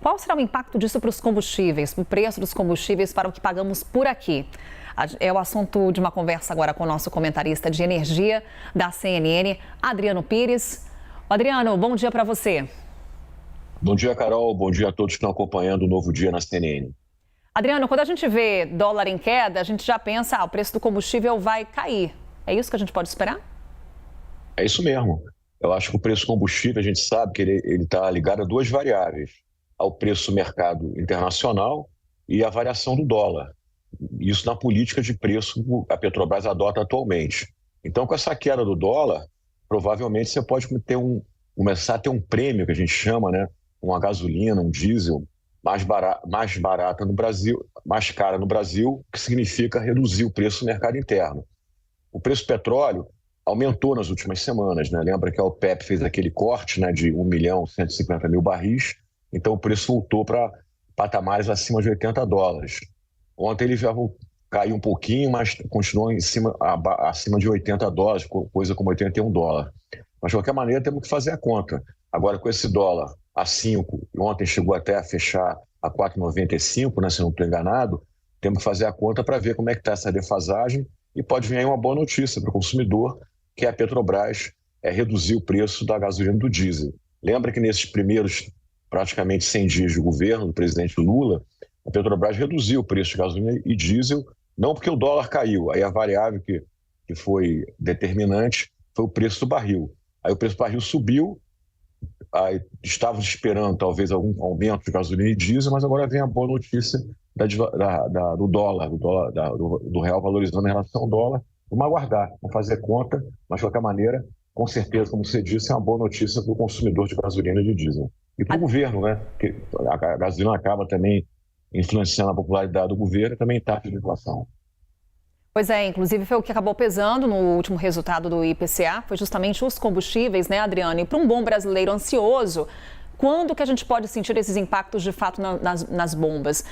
qual será o impacto disso para os combustíveis, para o preço dos combustíveis, para o que pagamos por aqui? É o assunto de uma conversa agora com o nosso comentarista de energia da CNN, Adriano Pires. Adriano, bom dia para você. Bom dia, Carol. Bom dia a todos que estão acompanhando o Novo Dia na CNN. Adriano, quando a gente vê dólar em queda, a gente já pensa, o preço do combustível vai cair. É isso que a gente pode esperar? É isso mesmo. Eu acho que o preço do combustível, a gente sabe que ele está ligado a duas variáveis: ao preço do mercado internacional e à variação do dólar. Isso na política de preço que a Petrobras adota atualmente. Então, com essa queda do dólar, provavelmente você pode começar a ter um prêmio, que a gente chama, né? Uma gasolina, um diesel mais barata no Brasil, mais cara no Brasil, que significa reduzir o preço do mercado interno. O preço do petróleo aumentou nas últimas semanas, né? Lembra que a OPEP fez aquele corte, né, de 1.150.000 barris, então o preço voltou para patamares acima de $80. Ontem ele já caiu um pouquinho, mas continuou acima de $80, coisa como $81. Mas de qualquer maneira temos que fazer a conta. Agora com esse dólar a 5, ontem chegou até a fechar a 4,95, né, se não estou enganado, temos que fazer a conta para ver como é que está essa defasagem e pode vir aí uma boa notícia para o consumidor, que a Petrobras reduziu o preço da gasolina e do diesel. Lembra que nesses primeiros praticamente 100 dias de governo do presidente Lula, a Petrobras reduziu o preço de gasolina e diesel, não porque o dólar caiu, aí a variável que foi determinante foi o preço do barril. Aí o preço do barril subiu, aí estávamos esperando talvez algum aumento de gasolina e diesel, mas agora vem a boa notícia do dólar, do real valorizando em relação ao dólar. Vamos aguardar, vamos fazer conta, mas de qualquer maneira, com certeza, como você disse, é uma boa notícia para o consumidor de gasolina e de diesel. E para o governo, né? Porque a gasolina acaba também influenciando a popularidade do governo e também taxa de inflação. Pois é, inclusive foi o que acabou pesando no último resultado do IPCA, foi justamente os combustíveis, né, Adriano? E para um bom brasileiro ansioso, quando que a gente pode sentir esses impactos de fato nas bombas?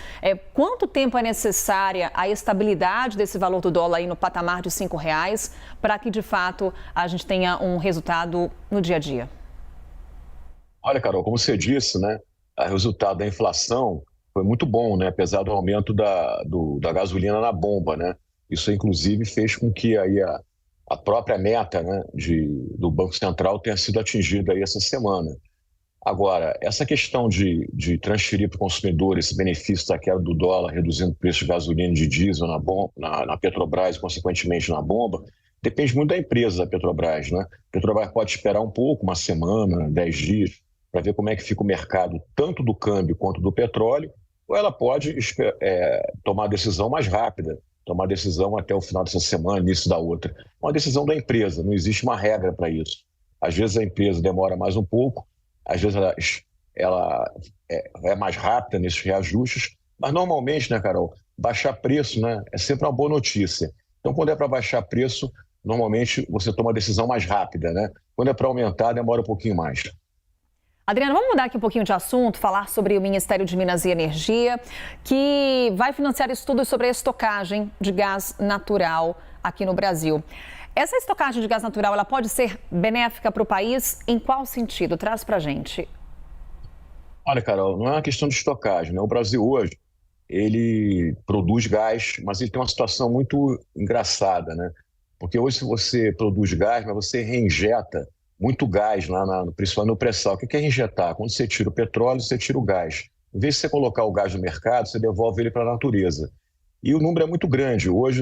Quanto tempo é necessária a estabilidade desse valor do dólar aí no patamar de R$5 para que de fato a gente tenha um resultado no dia a dia? Olha, Carol, como você disse, né, o resultado da inflação foi muito bom, né, apesar do aumento da gasolina na bomba, né? Isso, inclusive, fez com que aí a própria meta, né, do Banco Central tenha sido atingida aí essa semana. Agora, essa questão de transferir para o consumidor esse benefício da queda do dólar, reduzindo o preço de gasolina e de diesel na Petrobras e, consequentemente, na bomba, depende muito da empresa da Petrobras, né? A Petrobras pode esperar um pouco, uma semana, 10 dias, para ver como é que fica o mercado, tanto do câmbio quanto do petróleo, ou ela pode tomar a decisão mais rápida, tomar a decisão até o final dessa semana, início da outra. Uma decisão da empresa, não existe uma regra para isso. Às vezes a empresa demora mais um pouco, às vezes ela é mais rápida nesses reajustes, mas normalmente, né, Carol, baixar preço, né, é sempre uma boa notícia. Então, quando é para baixar preço, normalmente você toma a decisão mais rápida, né? Quando é para aumentar, demora um pouquinho mais. Adriano, vamos mudar aqui um pouquinho de assunto, falar sobre o Ministério de Minas e Energia, que vai financiar estudos sobre a estocagem de gás natural aqui no Brasil. Essa estocagem de gás natural, ela pode ser benéfica para o país? Em qual sentido? Traz para a gente. Olha, Carol, não é uma questão de estocagem, né? O Brasil hoje, ele produz gás, mas ele tem uma situação muito engraçada, né? Porque hoje, se você produz gás, mas você reinjeta muito gás principalmente no pré-sal. O que é reinjetar? Quando você tira o petróleo, você tira o gás. Em vez de você colocar o gás no mercado, você devolve ele para a natureza. E o número é muito grande. Hoje,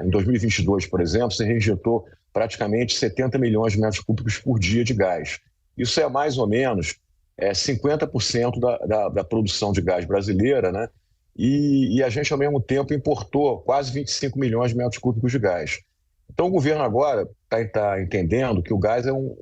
em 2022, por exemplo, você reinjetou praticamente 70 milhões de metros cúbicos por dia de gás. Isso é mais ou menos 50% da produção de gás brasileira, né? E a gente, ao mesmo tempo, importou quase 25 milhões de metros cúbicos de gás. Então, o governo agora está entendendo que o gás é um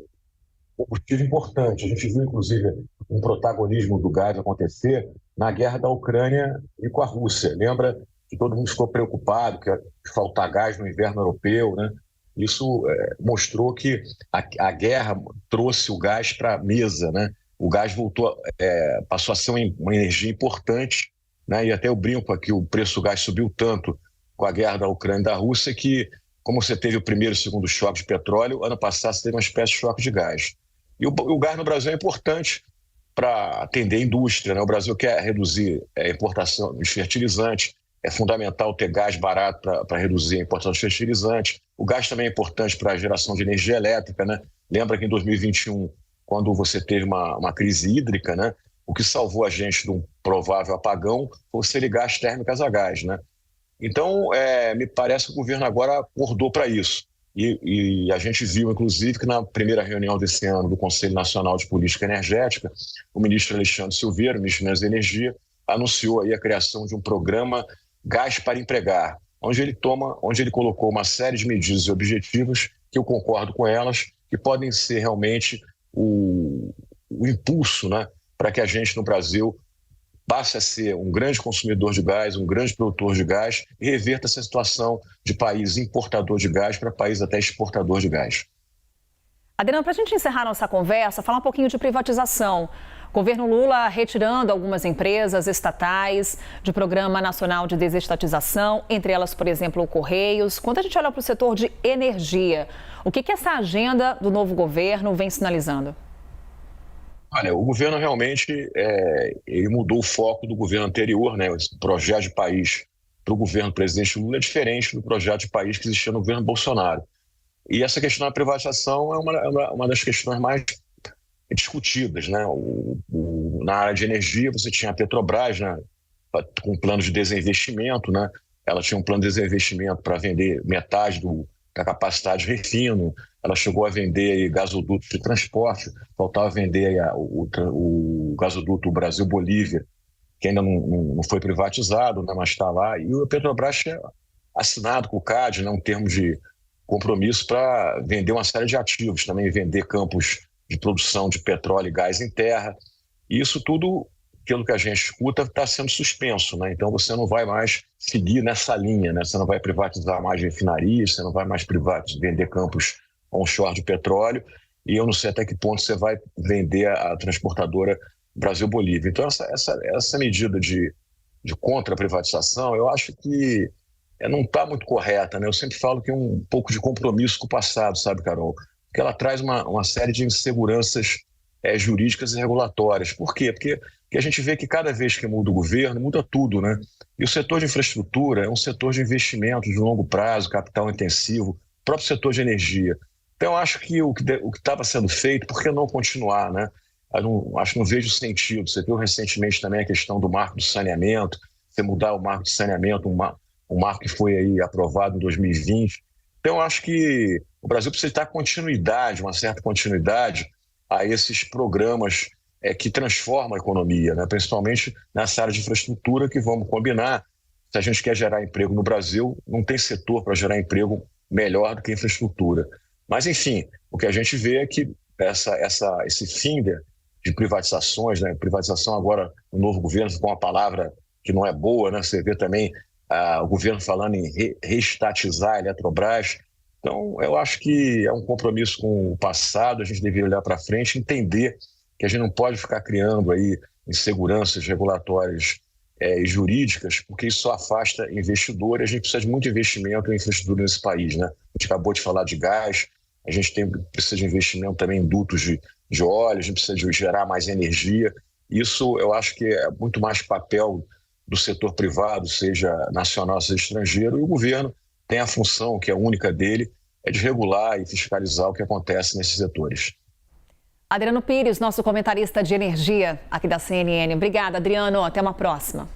combustível importante. A gente viu, inclusive, um protagonismo do gás acontecer na guerra da Ucrânia e com a Rússia. Lembra que todo mundo ficou preocupado que ia faltar gás no inverno europeu, né? Isso mostrou que a guerra trouxe o gás para a mesa, né? O gás passou a ser uma energia importante, né? E até eu brinco aqui, o preço do gás subiu tanto com a guerra da Ucrânia e da Rússia que, como você teve o primeiro e o segundo choque de petróleo, ano passado você teve uma espécie de choque de gás. E o gás no Brasil é importante para atender a indústria, né? O Brasil quer reduzir a importação de fertilizantes, é fundamental ter gás barato para reduzir a importação de fertilizantes. O gás também é importante para a geração de energia elétrica, né? Lembra que em 2021, quando você teve uma crise hídrica, né? O que salvou a gente de um provável apagão foi você ligar as térmicas a gás, né? Então, me parece que o governo agora acordou para isso. E a gente viu, inclusive, que na primeira reunião desse ano do Conselho Nacional de Política Energética, o ministro Alexandre Silveira, ministro de Minas e Energia, anunciou aí a criação de um programa Gás para Empregar, onde ele colocou uma série de medidas e objetivos, que eu concordo com elas, que podem ser realmente o impulso, né, para que a gente no Brasil passe a ser um grande consumidor de gás, um grande produtor de gás e reverta essa situação de país importador de gás para país até exportador de gás. Adriano, para a gente encerrar nossa conversa, falar um pouquinho de privatização. O governo Lula retirando algumas empresas estatais de Programa Nacional de Desestatização, entre elas, por exemplo, o Correios. Quando a gente olha para o setor de energia, o que essa agenda do novo governo vem sinalizando? Olha, o governo realmente ele mudou o foco do governo anterior, né? Esse projeto de país para o governo do presidente Lula é diferente do projeto de país que existia no governo Bolsonaro. E essa questão da privatização é uma das questões mais discutidas, né? Na área de energia, você tinha a Petrobras, né? Com um plano de desinvestimento, né? Ela tinha um plano de desinvestimento para vender metade da capacidade de refino. Ela chegou a vender gasodutos de transporte, faltava vender o gasoduto Brasil-Bolívia, que ainda não foi privatizado, né, mas está lá. E o Petrobras tinha assinado com o CAD, né, um termo de compromisso para vender uma série de ativos, também vender campos de produção de petróleo e gás em terra. E isso tudo, pelo que a gente escuta, está sendo suspenso, né? Então você não vai mais seguir nessa linha, né? Você não vai privatizar mais refinarias, você não vai mais vender campos onshore de petróleo, e eu não sei até que ponto você vai vender a transportadora Brasil-Bolívia. Então, essa medida de contra-privatização, eu acho que não está muito correta, né? Eu sempre falo que é um pouco de compromisso com o passado, sabe, Carol? Porque ela traz uma série de inseguranças jurídicas e regulatórias. Por quê? Porque a gente vê que cada vez que muda o governo, muda tudo, né? E o setor de infraestrutura é um setor de investimento de longo prazo, capital intensivo, o próprio setor de energia. Então, eu acho que o que estava sendo feito, por que não continuar, né? Acho que não vejo sentido. Você viu recentemente também a questão do marco do saneamento, você mudar o marco do saneamento, um marco que foi aí aprovado em 2020. Então, eu acho que o Brasil precisa dar continuidade, uma certa continuidade a esses programas que transformam a economia, né? Principalmente nessa área de infraestrutura, que vamos combinar. Se a gente quer gerar emprego no Brasil, não tem setor para gerar emprego melhor do que a infraestrutura. Mas, enfim, o que a gente vê é que esse fim de privatizações, né? Privatização agora, no novo governo, com uma palavra que não é boa, né? Você vê também o governo falando em reestatizar a Eletrobras. Então, eu acho que é um compromisso com o passado, a gente deveria olhar para frente, entender que a gente não pode ficar criando aí inseguranças regulatórias e jurídicas, porque isso só afasta investidor, e a gente precisa de muito investimento em infraestrutura nesse país, né? A gente acabou de falar de gás, a gente precisa de investimento também em dutos de óleo, a gente precisa de gerar mais energia. Isso eu acho que é muito mais papel do setor privado, seja nacional, seja estrangeiro, e o governo tem a função, que é única dele, é de regular e fiscalizar o que acontece nesses setores. Adriano Pires, nosso comentarista de energia aqui da CNN. Obrigada, Adriano. Até uma próxima.